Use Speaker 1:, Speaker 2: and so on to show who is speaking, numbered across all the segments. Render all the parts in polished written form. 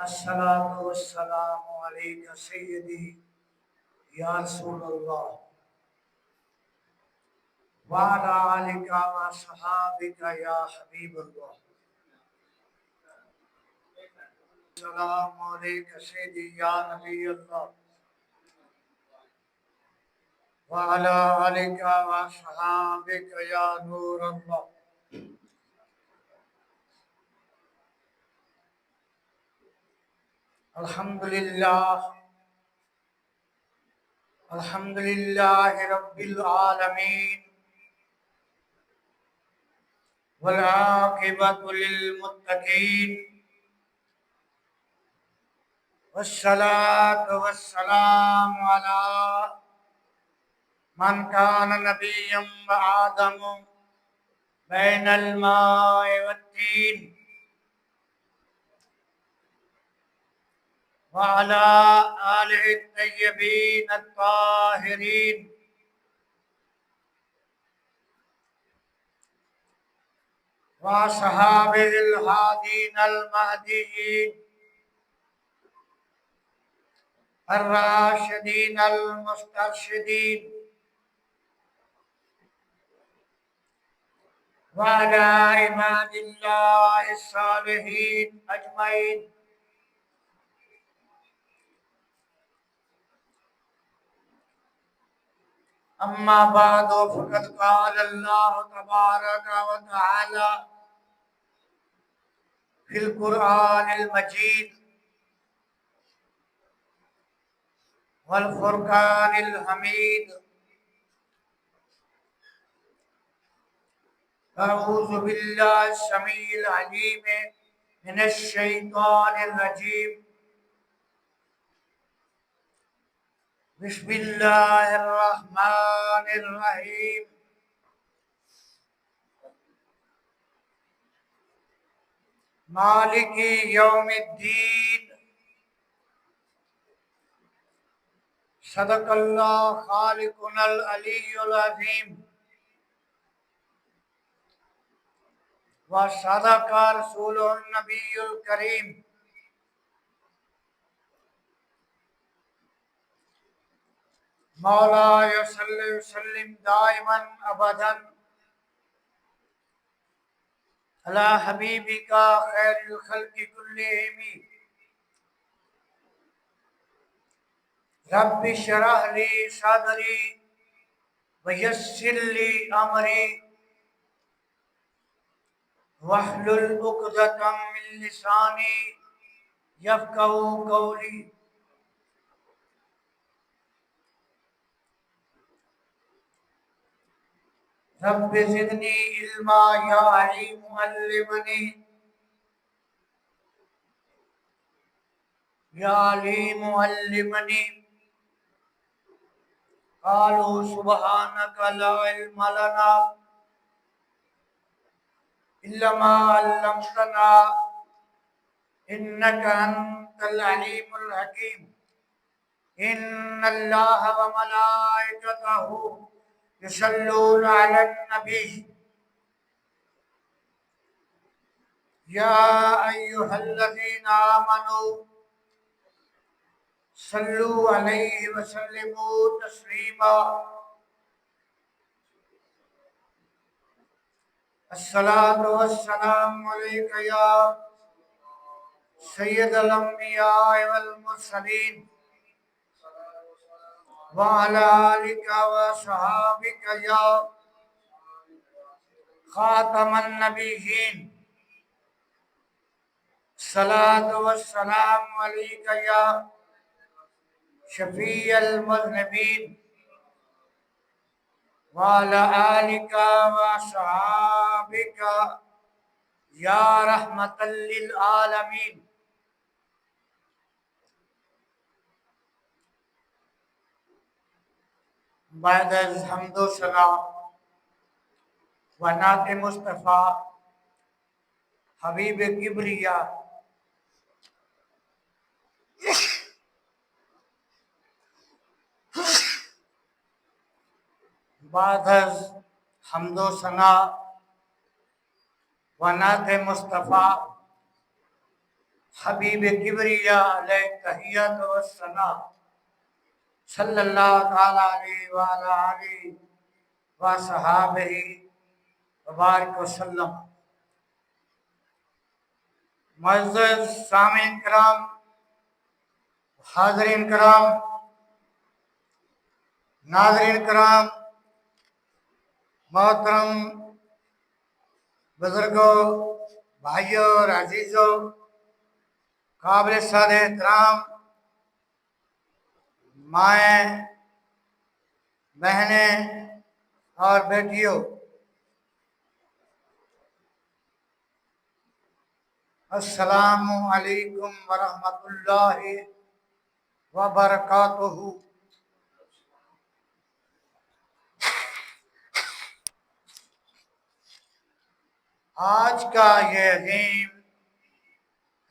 Speaker 1: الصلاة والسلام عليك سيدي يا رسول الله وعلى آلك وصحابك يا حبيب الله. السلام عليك سيدي يا نبي الله وعلى آلك وصحابك يا نور الله. الحمد لله الحمد لله رب العالمين والعاقبة للمتقين والصلاة والسلام على من كان نبيا وآدم بين الماء والتين وعلى آله الطيبين الطاهرين وأصحابه الهادين المهديين الراشدين المسترشدين وعلى عباد الله الصالحين أجمعين. أما بعد فقد قال الله تبارك وتعالى في القرآن المجيد والفرقان الحميد: أعوذ بالله السميع العليم من الشيطان الرجيم. بسم الله الرحمن الرحيم. مالك يوم الدين. صدق الله خالقنا العلي العظيم وصدق رسوله النبي الكريم. مولاي صل وسلم دائما ابدا على حبيبك خير الخلق كلهم. رب اشرح لي صدري ويسر لي امري واحلل عقدة من لساني يفقهوا قولي. رب زدني علما يا عليم علمني يا عليم علمني. قالوا سبحانك لا علم لنا إلا ما علمتنا إنك أنت العليم الحكيم. إن الله وملائكته يصلون على النبي يا أيها الذين آمنوا صلوا عليه وسلموا تسليما. الصلاة والسلام عليك يا سيد الأنبياء والمرسلين وعلى آلك وصحابك يا خاتم النبيين. الصلاة والسلام عليك يا شفيع المذنبين وعلى آلك وصحابك يا رحمة للعالمين. بعد الحمد والصلاة ونعت مصطفیٰ حبیب کبریا بعد حمد و ثنا و نعت مصطفیٰ حبیب کبریا علیہ تحیت و ثنا صلی اللہ تعالی علیہ وعلی آلہ و صحابہ وبارک وسلم۔ معزز سامعین کرام، حاضرین کرام، ناظرین کرام، محترم بزرگوں، بھائیوں اور عزیزوں، قابل سعادت احترام مائیں، بہنیں اور بیٹیوں، السلام علیکم ورحمۃ اللہ وبرکاتہ۔ آج کا یہ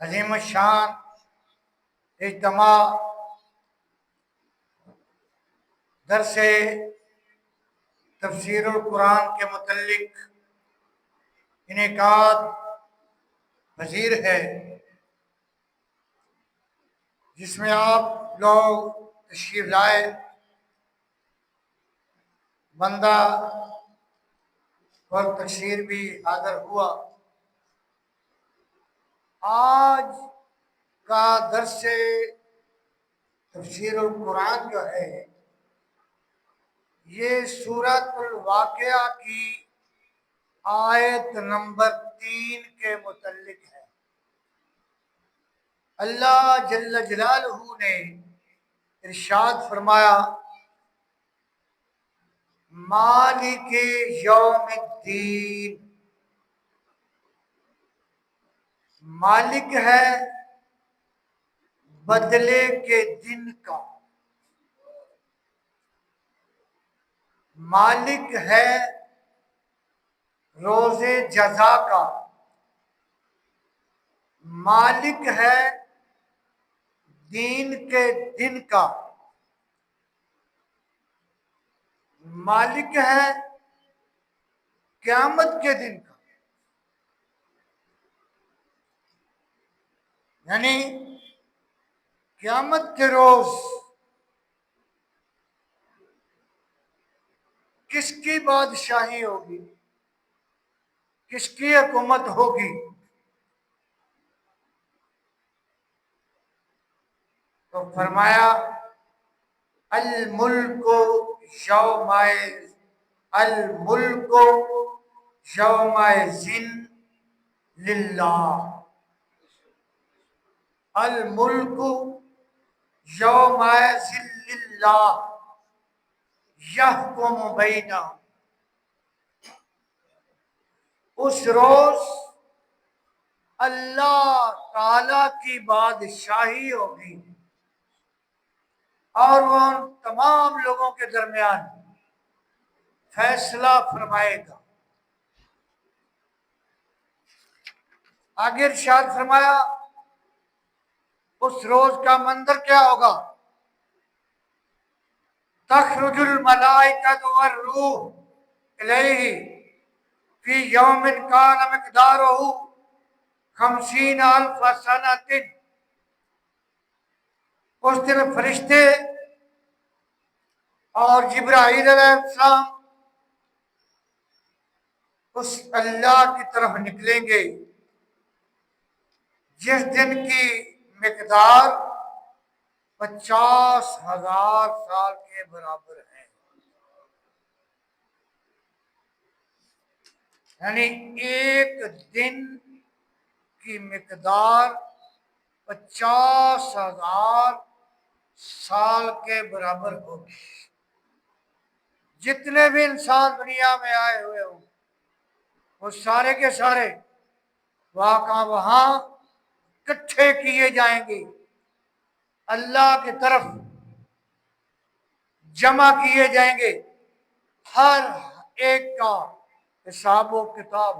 Speaker 1: عظیم الشان اجتماع درس تفسیر القرآن کے متعلق انعقاد پذیر ہے، جس میں آپ لوگ تشریف لائے، بندہ اور تشہیر بھی حاضر ہوا۔ آج کا درس تفسیر القرآن جو ہے یہ سورۃ الواقعہ کی آیت نمبر 3 کے متعلق ہے۔ اللہ جل جلالہ نے ارشاد فرمایا، مالک یوم الدین، مالک ہے بدلے کے دن کا، مالک ہے روز جزا کا، مالک ہے دین کے دن کا، مالک ہے قیامت کے دن کا۔ یعنی قیامت کے روز کس کی بادشاہی ہوگی، کس کی حکومت ہوگی؟ تو فرمایا، الملک یومئذ، الملک یومئذ للہ، الملک یومئذ للہ یحکم بینہم۔ اس روز اللہ تعالی کی بادشاہی ہوگی اور وہ ان تمام لوگوں کے درمیان فیصلہ فرمائے گا۔ آگے ارشاد فرمایا، اس روز کا منظر کیا ہوگا؟ تخرج الملائکۃ والروح الیہ فی یوم کان مقدارہ 50,000 سنۃ۔ اس دن فرشتے اور جبرائیل علیہ السلام اس اللہ کی طرف نکلیں گے جس دن کی مقدار 50,000 سال کے برابر ہے۔ یعنی ایک دن کی مقدار 50,000 سال کے برابر ہوگی۔ جتنے بھی انسان دنیا میں آئے ہوئے ہوں وہ سارے کے سارے وہاں اکٹھے کیے جائیں گے، اللہ کی طرف جمع کیے جائیں گے۔ ہر ایک کا حساب و کتاب،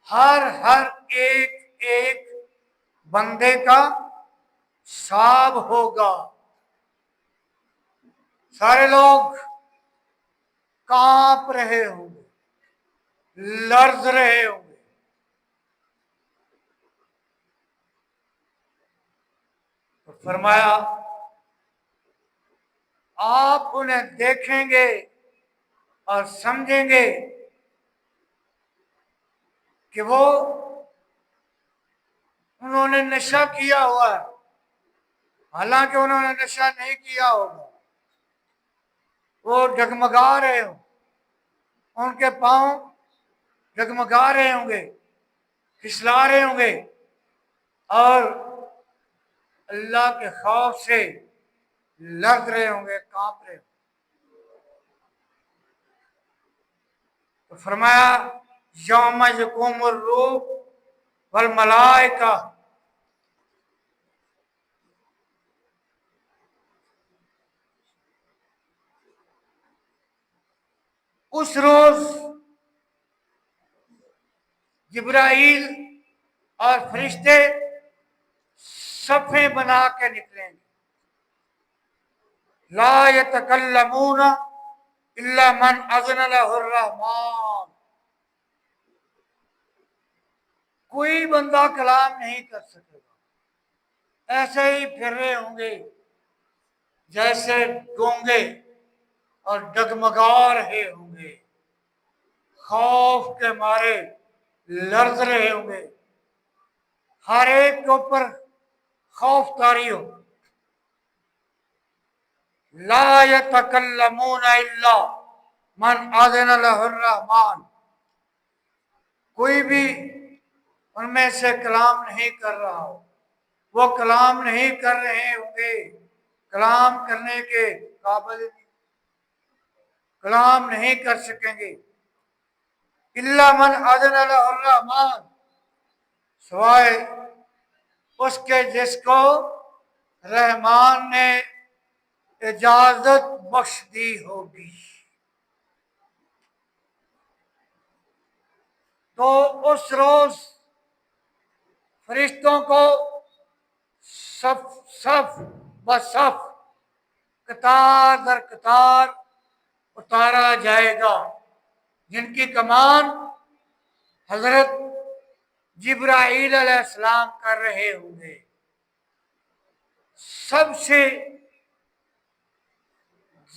Speaker 1: ہر ایک بندے کا حساب ہوگا۔ سارے لوگ کانپ رہے ہوں گے، لرز رہے ہوں گے، فرمایا آپ انہیں دیکھیں گے اور سمجھیں گے کہ وہ انہوں نے نشہ کیا ہوا ہے، حالانکہ انہوں نے نشہ نہیں کیا ہوگا، وہ ڈگمگا رہے ہوں، ان کے پاؤں ڈگمگا رہے ہوں گے، پھسلا رہے ہوں گے، اور اللہ کے خوف سے لرز رہے ہوں گے، کانپ رہے ہوں گے۔ تو فرمایا یوم یقوم الروح والملائکہ، اس روز جبرائیل اور فرشتے صفیں بنا کے نکلیں گے، لا یتکلمون الا من اذن له الرحمن، کوئی بندہ کلام نہیں کر سکے گا، ایسے ہی پھر رہے ہوں گے جیسے گونگے، اور ڈگمگا رہے ہوں گے، خوف کے مارے لرز رہے ہوں گے، ہر ایک کے اوپر خوف طاری ہو۔ لا یتکلمون الا من اذن له الرحمن، کوئی بھی ان میں سے کلام نہیں کر رہا ہو، وہ کلام نہیں کر رہے ہوں گے، کلام کرنے کے قابل نہیں، کلام نہیں کر سکیں گے، الا من اذن له الرحمن، سوائے اس کے جس کو رحمان نے اجازت بخش دی ہوگی۔ تو اس روز فرشتوں کو صف صف بصف، قطار در قطار اتارا جائے گا، جن کی کمان حضرت جبرائیل علیہ السلام کر رہے ہوں گے۔ سب سے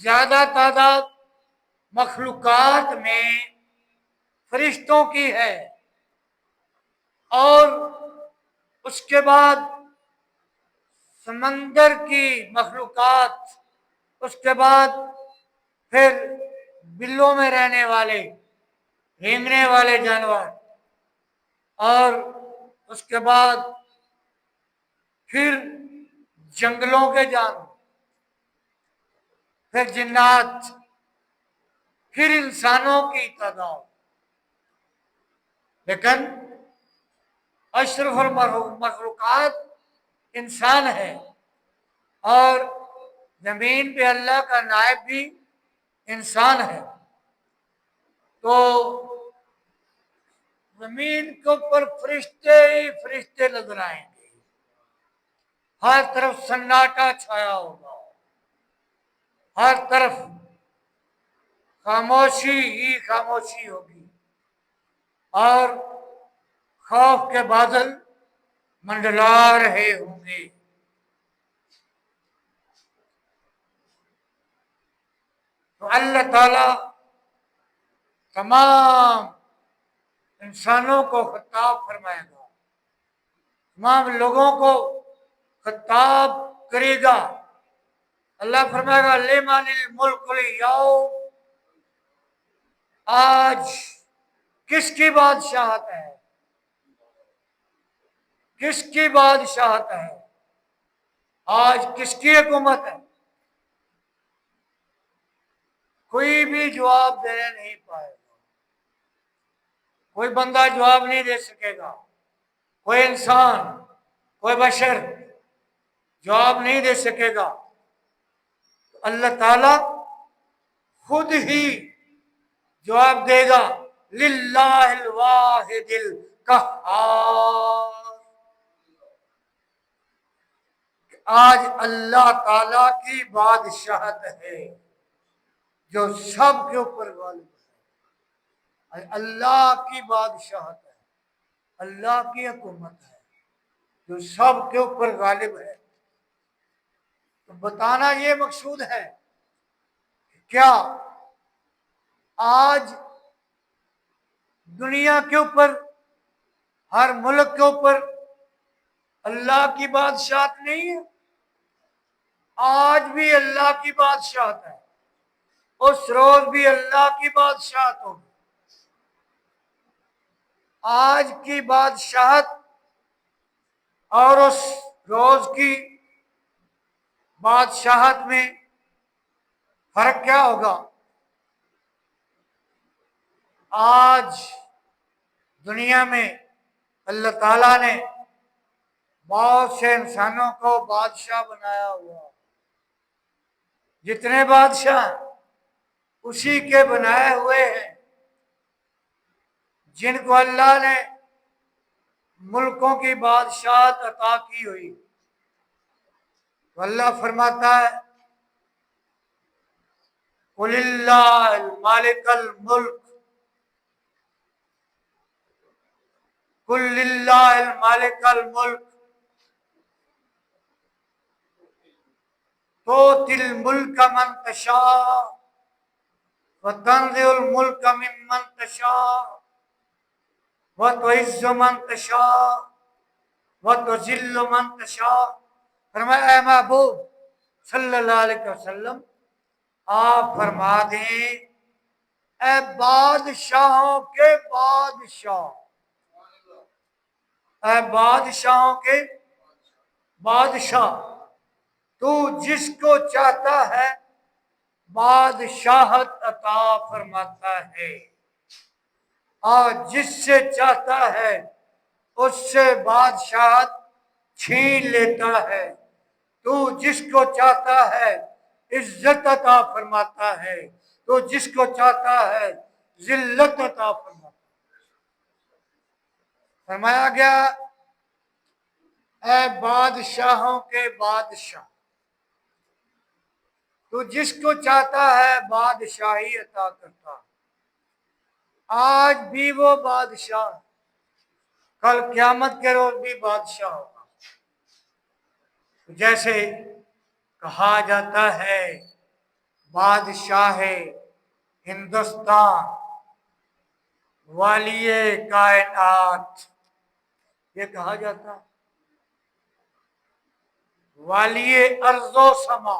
Speaker 1: زیادہ تعداد مخلوقات میں فرشتوں کی ہے، اور اس کے بعد سمندر کی مخلوقات، اس کے بعد پھر بلوں میں رہنے والے، رینگنے والے جانور، اور اس کے بعد پھر جنگلوں کے جانور، پھر جنات، پھر انسانوں کی تعداد، لیکن اشرف المخلوقات انسان ہے، اور زمین پہ اللہ کا نائب بھی انسان ہے۔ تو زمین کے اوپر فرشتے ہی فرشتے نظر آئیں گے، ہر طرف سناٹا چھایا ہوگا، ہر طرف خاموشی ہی خاموشی ہوگی، اور خوف کے بادل منڈلا رہے ہوں گے۔ تو اللہ تعالی تمام انسانوں کو خطاب فرمائے گا، تمام لوگوں کو خطاب کرے گا۔ اللہ فرمائے گا لمن الملک اليوم، آج کس کی بادشاہت ہے، کس کی بادشاہت ہے، آج کس کی حکومت ہے؟ کوئی بھی جواب دینے نہیں پائے گا، کوئی بندہ جواب نہیں دے سکے گا، کوئی انسان، کوئی بشر جواب نہیں دے سکے گا۔ اللہ تعالی خود ہی جواب دے گا، للہ الواحد القہار، آج اللہ تعالی کی بادشاہت ہے جو سب کے اوپر غالب ہے، اللہ کی بادشاہت ہے، اللہ کی حکومت ہے جو سب کے اوپر غالب ہے۔ تو بتانا یہ مقصود ہے کیا آج دنیا کے اوپر ہر ملک کے اوپر اللہ کی بادشاہت نہیں ہے؟ آج بھی اللہ کی بادشاہت ہے، اس روز بھی اللہ کی بادشاہت ہوگی۔ آج کی بادشاہت اور اس روز کی بادشاہت میں فرق کیا ہوگا؟ آج دنیا میں اللہ تعالیٰ نے بہت سے انسانوں کو بادشاہ بنایا ہوا، جتنے بادشاہ اسی کے بنائے ہوئے ہیں، جن کو اللہ نے ملکوں کی بادشاہت عطا کی ہوئی۔ تو اللہ فرماتا ہے قل اللہ مالک الملک، قل للہ مالک الملک تؤتی الملک من تشاء وتنزع الملک ممن تشاء وتعز من تشاء وتذل من تشاء۔ فرمایا اے محبوب صلی اللہ علیہ وسلم، آپ فرما دیں اے بادشاہوں کے بادشاہ، اے بادشاہوں کے بادشاہ، تو جس کو چاہتا ہے بادشاہت عطا فرماتا ہے، اور جس سے چاہتا ہے اس سے بادشاہت چھین لیتا ہے۔ تو جس کو چاہتا ہے عزت عطا فرماتا ہے، تو جس کو چاہتا ہے ذلت عطا فرماتا ہے۔ فرمایا گیا اے بادشاہوں کے بادشاہ، تو جس کو چاہتا ہے بادشاہی عطا کرتا ہے۔ آج بھی وہ بادشاہ، کل قیامت کے روز بھی بادشاہ ہوگا۔ جیسے کہا جاتا ہے بادشاہ ہندوستان، والی کائنات، یہ کہا جاتا ہے والی ارض و سما،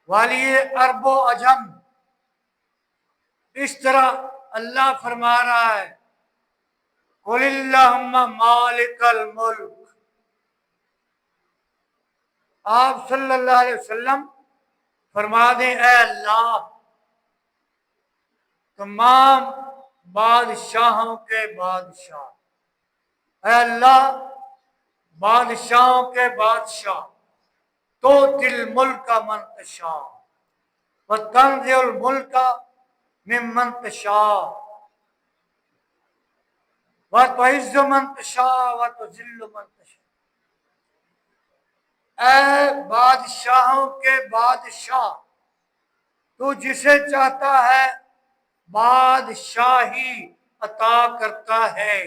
Speaker 1: والی ارب و عجم۔ اس طرح اللہ فرما رہا ہے قل اللہم مالک الملک، آپ صلی اللہ علیہ وسلم فرما دیں اے اللہ تمام بادشاہوں کے بادشاہ، اے اللہ بادشاہوں کے بادشاہ، تؤتی الملک من تشاء وتنزع الملک ممن تشاء وتعز من تشاء وتذل من تشاء۔ اے بادشاہوں کے بادشاہ، تو جسے چاہتا ہے بادشاہی عطا کرتا ہے،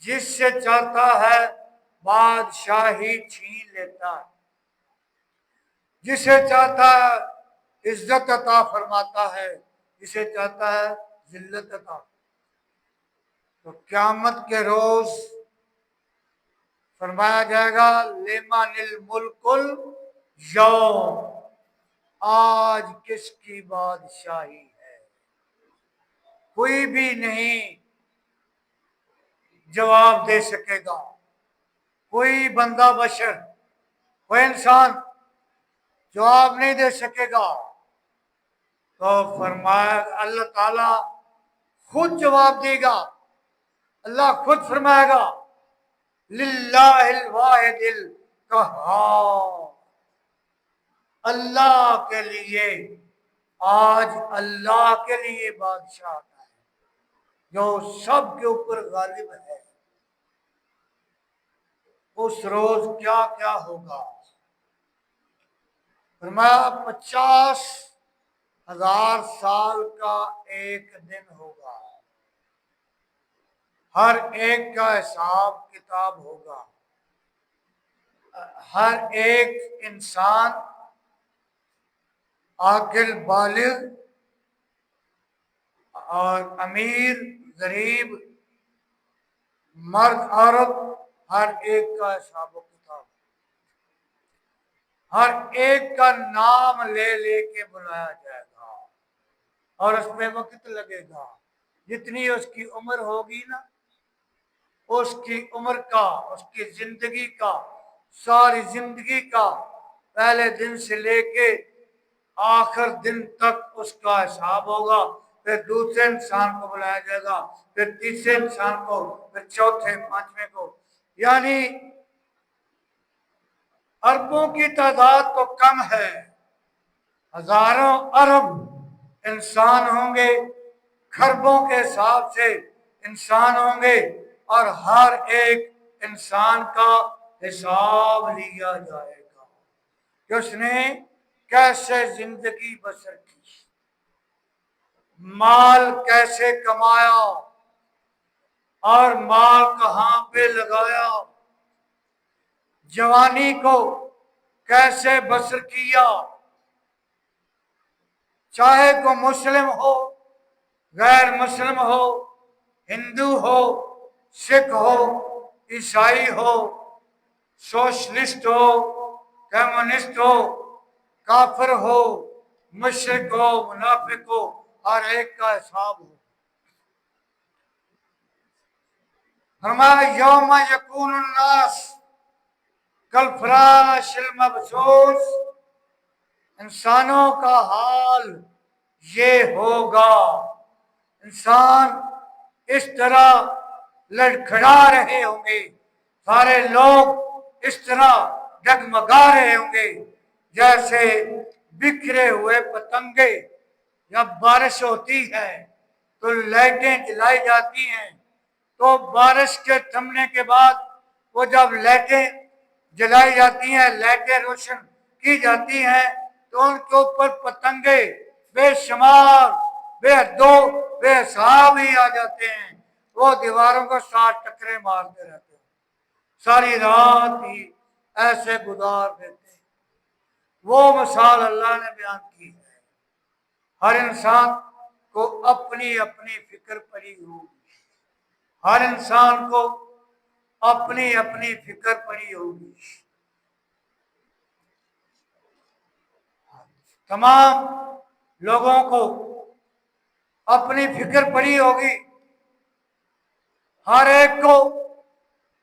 Speaker 1: جس سے چاہتا ہے بادشاہی چھین لیتا ہے، جسے چاہتا ہے عزت عطا فرماتا ہے، جسے چاہتا ہے ذلت عطا۔ تو قیامت کے روز فرمایا جائے گا لمن الملک اليوم، آج کس کی بادشاہی ہے؟ کوئی بھی نہیں جواب دے سکے گا، کوئی بندہ بشر، کوئی انسان جواب نہیں دے سکے گا۔ تو فرمایا اللہ تعالی خود جواب دے گا، اللہ خود فرمائے گا للہ الواحد القہار، اللہ کے لیے، آج اللہ کے لیے بادشاہ آتا ہے جو سب کے اوپر غالب ہے۔ اس روز کیا کیا ہوگا؟ فرمایا 50,000 سال کا ایک دن ہوگا، ہر ایک کا حساب کتاب ہوگا۔ ہر ایک انسان عاقل بالغ اور امیر غریب مرد عورت ہر ایک کا حساب و کتاب، ہر ایک کا نام لے لے کے بلایا جائے گا اور اس میں وقت لگے گا۔ جتنی اس کی عمر ہوگی نا، اس کی عمر کا، اس کی زندگی کا، ساری زندگی کا پہلے دن سے لے کے آخر دن تک اس کا حساب ہوگا۔ پھر دوسرے انسان کو بلایا جائے گا، پھر تیسرے انسان کو، پھر چوتھے، پانچویں کو، یعنی اربوں کی تعداد تو کم ہے، ہزاروں ارب انسان ہوں گے، خربوں کے حساب سے انسان ہوں گے، اور ہر ایک انسان کا حساب لیا جائے گا کہ اس نے کیسے زندگی بسر کی، مال کیسے کمایا اور مال کہاں پہ لگایا، جوانی کو کیسے بسر کیا، چاہے کو مسلم ہو، غیر مسلم ہو، ہندو ہو، سکھ ہو، عیسائی ہو، سوشلسٹ ہو، کمیونسٹ ہو، کافر ہو، مشرک ہو، منافق ہو، ہر ایک کا حساب ہو۔ فرمایا یوم یکون الناس کالفراش المبثوث، انسانوں کا حال یہ ہوگا، انسان اس طرح لڑکھڑا رہے ہوں گے، سارے لوگ اس طرح ڈگمگا رہے ہوں گے جیسے بکھرے ہوئے پتنگے۔ جب بارش ہوتی ہے تو لائٹیں جلائی جاتی ہیں، تو بارش کے تھمنے کے بعد وہ جب لائٹیں جلائی جاتی ہیں، لائٹیں روشن کی جاتی ہیں، تو ان کے اوپر پتنگے بے شمار، بے حدو بے حساب ہی آ جاتے ہیں، وہ دیواروں کو ساتھ ٹکرے مارتے رہتے ہیں، ساری رات ہی ایسے گزار دیتے ہیں۔ وہ مثال اللہ نے بیان کی ہے، ہر انسان کو اپنی اپنی فکر پڑی ہوگی، ہر انسان کو اپنی اپنی فکر پڑی ہوگی، تمام لوگوں کو اپنی فکر پڑی ہوگی، ہر ایک کو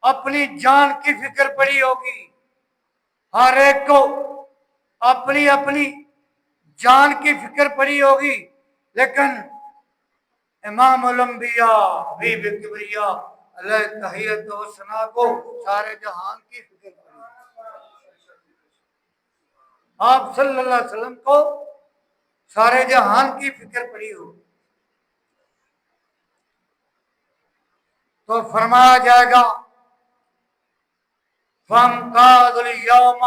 Speaker 1: اپنی جان کی فکر پڑی ہوگی، ہر ایک کو اپنی اپنی جان کی فکر پڑی ہوگی، لیکن امام الانبیاء حبیب کبریا علیہ تحیت و ثنا کو سارے جہان کی فکر پڑی ہوگی، آپ صلی اللہ علیہ وسلم کو سارے جہان کی فکر پڑی ہوگی۔ تو فرمایا جائے گا فَامْتَازُوا الْيَوْمَ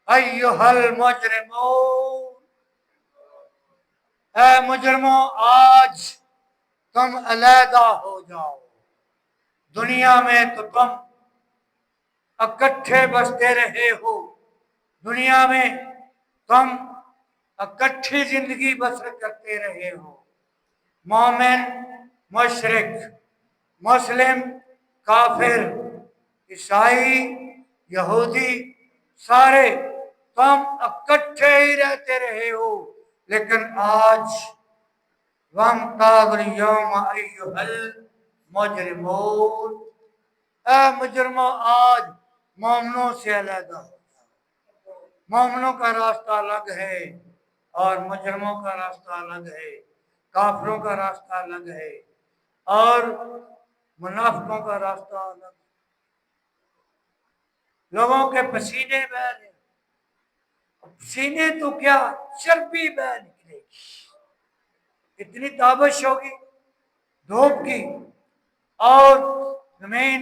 Speaker 1: أَيُّهَا الْمُجْرِمُونَ، اے مجرموں آج تم علیحدہ ہو جاؤ، دنیا میں تو تم اکٹھے بستے رہے ہو، دنیا میں تم اکٹھی زندگی بسر کرتے رہے ہو، مومن مشرک، مسلم کافر، عیسائی یہودی، سارے تم اکٹھے ہی رہتے رہے ہو، لیکن آج وَامْتَازُوا الْيَوْمَ أَيُّهَا الْمُجْرِمُونَ، اے مجرموں آج مومنوں سے علیحدہ ہو جاؤ، مومنوں کا راستہ الگ ہے اور مجرموں کا راستہ الگ ہے، کافروں کا راستہ الگ ہے اور منافقوں کا راستہ الگ ہے۔ لوگوں کے پسینے بہہ رہے، پسینے تو کیا چربی بہہ نکلے گی، اتنی تابش ہوگی دھوپ کی، اور زمین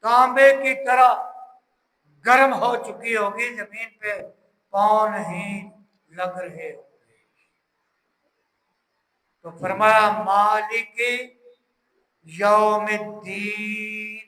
Speaker 1: تانبے کی طرح گرم ہو چکی ہوگی، زمین پہ پاؤں نہیں لگ رہے ہوں گے۔ تو فرمایا مالک یوم الدین،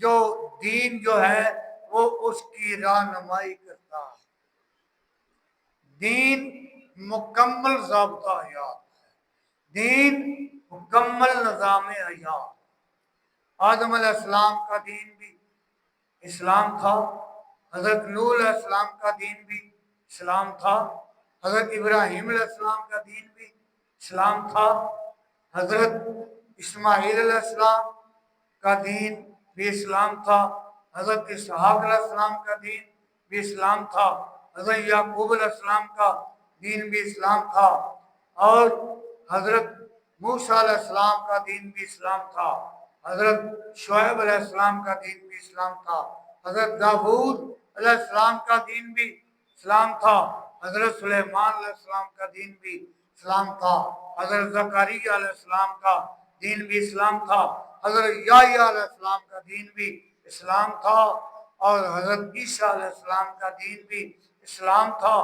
Speaker 1: جو دین جو ہے وہ اس کی رہنمائی کرتا ہے۔ دین مکمل ضابطہ حیات ہے، دین مکمل نظام حیات۔ آدم علیہ السلام کا دین بھی اسلام تھا، حضرت نوح علیہ السلام کا دین بھی اسلام تھا، حضرت ابراہیم علیہ السلام کا دین بھی اسلام تھا، حضرت اسماعیل علیہ السلام کا دین بھی اسلام تھا، حضرت اسحاق علیہ السلام کا دین بھی اسلام تھا، حضرت یعقوب علیہ السلام کا دین بھی اسلام تھا، اور حضرت موسیٰ علیہ السلام کا دین بھی اسلام تھا، حضرت شعیب علیہ السلام کا دین بھی اسلام تھا، حضرت داؤد علیہ السلام کا دین بھی اسلام تھا، حضرت سلیمان علیہ السلام کا دین بھی اسلام تھا، حضرت زکریا علیہ السلام کا دین بھی اسلام تھا، حضرت یحییٰ علیہ السلام کا دین بھی اسلام تھا، اور حضرت عیسیٰ علیہ السلام کا دین بھی اسلام تھا،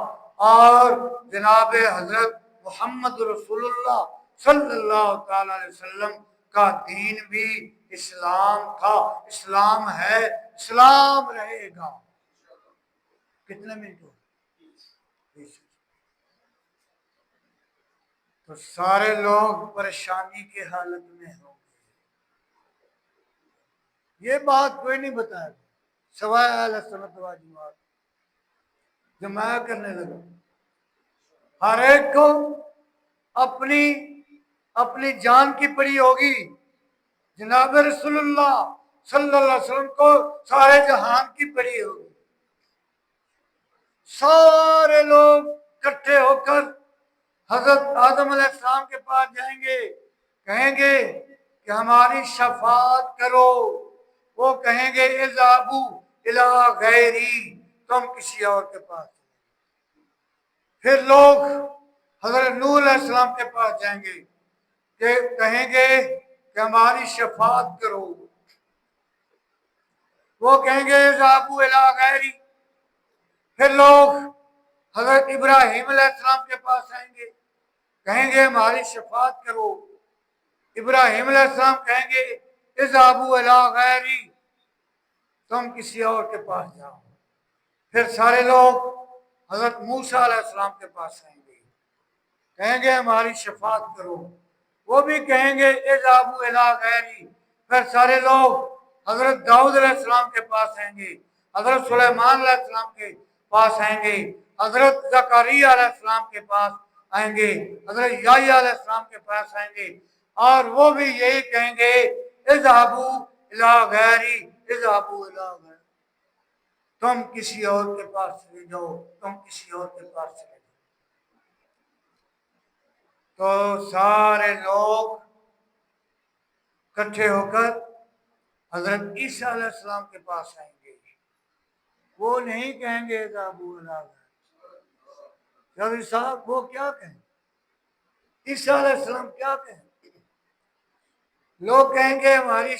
Speaker 1: اور جناب حضرت محمد رسول اللہ صلی اللہ تعالی علیہ وسلم کا دین بھی اسلام تھا، اسلام ہے، اسلام رہے گا۔ کتنے منٹ ہو؟ تو سارے لوگ پریشانی کی حالت میں ہوں گے۔ یہ بات کوئی نہیں بتایا سوائے اہل سنت و جماعت، جو میں کرنے لگا۔ ہر ایک کو اپنی جان کی پڑی ہوگی، جناب رسول اللہ صلی اللہ علیہ وسلم کو سارے جہان کی پڑی ہوگی۔ سارے لوگ اکٹھے ہو کر حضرت آدم علیہ السلام کے پاس جائیں گے، کہیں گے کہ ہماری شفاعت کرو۔ وہ کہیں گے اذهبوا الی غیری، تم کسی اور کے پاس۔ پھر لوگ حضرت نوح علیہ السلام کے پاس جائیں گے کہ کہیں گے کہ ہماری شفاعت کرو۔ وہ کہیں گے اذهبوا الی غیری۔ پھر لوگ حضرت ابراہیم علیہ السلام کے پاس آئیں گے، کہیں گے ہماری شفاعت کرو۔ ابراہیم علیہ السلام کہیں گے اذهبوا الی غیری، تم کسی اور کے پاس جاؤ۔ پھر سارے لوگ حضرت موسیٰ علیہ السلام کے پاس آئیں گے، کہیں گے ہماری شفاعت کرو۔ وہ بھی کہیں گے اذهبوا الی غیری۔ پھر سارے لوگ حضرت داؤد علیہ السلام کے پاس آئیں گے، حضرت سلیمان علیہ السلام کے پاس آئیں گے، حضرت زکریا علیہ السلام کے پاس آئیں گے، حضرت یحییٰ علیہ السلام کے پاس آئیں گے، اور وہ بھی یہی کہیں گے اذهبوا الی غیری، اذهبوا الی غیری، تم کسی اور کے پاس چلے جاؤ، تم کسی اور کے پاس چلے جاؤ۔ تو سارے لوگ اکٹھے ہو کر حضرت عیسیٰ علیہ السلام کے پاس آئیں گے۔ وہ نہیں کہیں گے اذهبوا الی غیری۔ چودھری صاحب وہ کیا کہیں؟ عیسیٰ علیہ السلام کیا کہیں؟ لوگ کہیں گے ہماری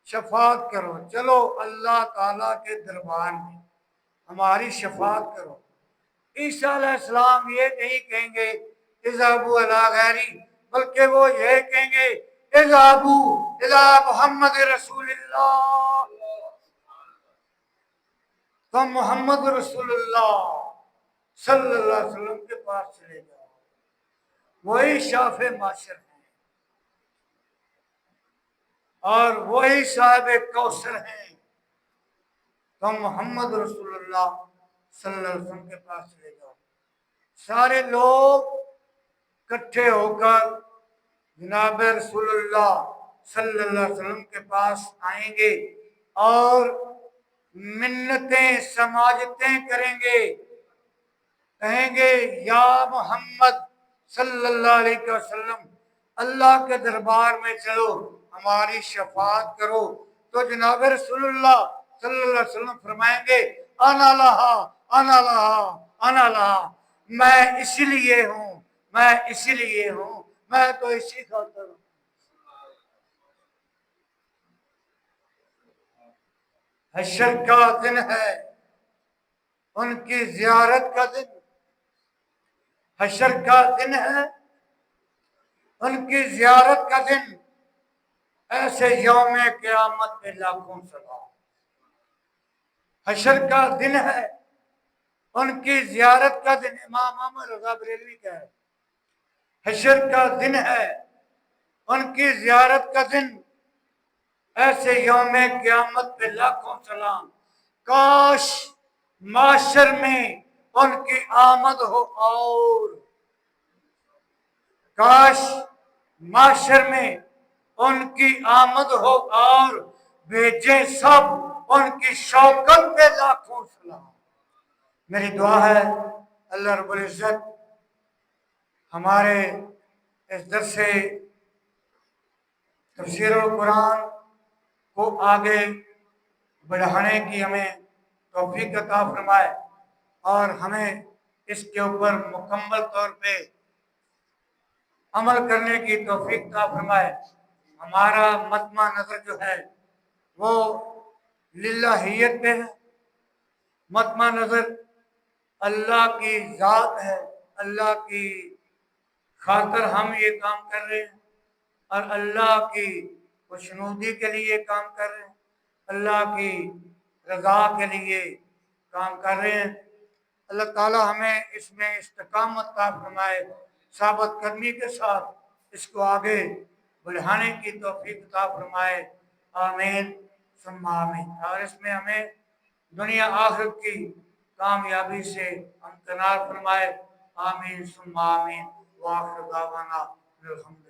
Speaker 1: شفاعت کرو، چلو اللہ تعالیٰ کے دربار میں ہماری شفاعت کرو۔ عیسیٰ علیہ السلام یہ نہیں کہیں گے اذهبوا الی غیری، بلکہ وہ یہ کہیں گے اذهبوا الی محمد رسول اللہ، تم محمد رسول اللہ صلی اللہ علیہ وسلم کے پاس چلے جاؤ، وہی شافع معاشر ہیں، اور وہی صاحب کوثر ہیں، تم محمد رسول اللہ صلی اللہ علیہ وسلم کے پاس چلے جاؤ۔ سارے لوگ اکٹھے ہو کر جناب رسول اللہ صلی اللہ علیہ وسلم کے پاس آئیں گے اور منتیں سماجتیں کریں گے، کہیں گے یا محمد صلی اللہ علیہ وسلم اللہ کے دربار میں چلو، ہماری شفاعت کرو۔ تو جناب رسول اللہ صلی اللہ علیہ وسلم فرمائیں گے انا لہا انا لہا انا لہا، میں اسی لیے ہوں، میں اسی لیے ہوں، میں تو اسی خاطر ہوں۔ حشر کا دن ہے، ان کی زیارت کا دن، حشر کا دن ہے، ان کی زیارت کا دن، ایسے یوم قیامت پہ لاکھوں سلام۔ حشر کا دن ہے، ان کی زیارت کا دن، امام احمد رضا بریلوی کا ہے، حشر کا دن ہے، ان کی زیارت کا دن، ایسے یوم قیامت پہ لاکھوں سلام۔ کاش معاشر میں ان کی آمد ہو، اور کاش معاشر میں ان کی آمد ہو، اور بھیجے سب ان کی شوکت پہ لاکھوں سلام۔ میری دعا ہے اللہ رب العزت ہمارے اس درس تفسیر القرآن کو آگے بڑھانے کی ہمیں توفیق عطا فرمائے، اور ہمیں اس کے اوپر مکمل طور پہ عمل کرنے کی توفیق عطا فرمائے۔ ہمارا مطمع نظر جو ہے وہ للہیت پہ ہے، مطمع نظر اللہ کی ذات ہے، اللہ کی خاطر ہم یہ کام کر رہے ہیں، اور اللہ کی خوشنودی کے لیے کام کر رہے ہیں، اللہ کی رضا کے لیے کام کر رہے ہیں۔ اللہ تعالی ہمیں اس میں استقامت عطا فرمائے، ثابت قدمی کے ساتھ اس کو آگے بڑھانے کی توفیق عطا فرمائے، آمین ثم آمین۔ اور اس میں ہمیں دنیا آخرت کی کامیابی سے امکنار فرمائے، آمین ثم آمین۔ وآخر دعوانا الحمد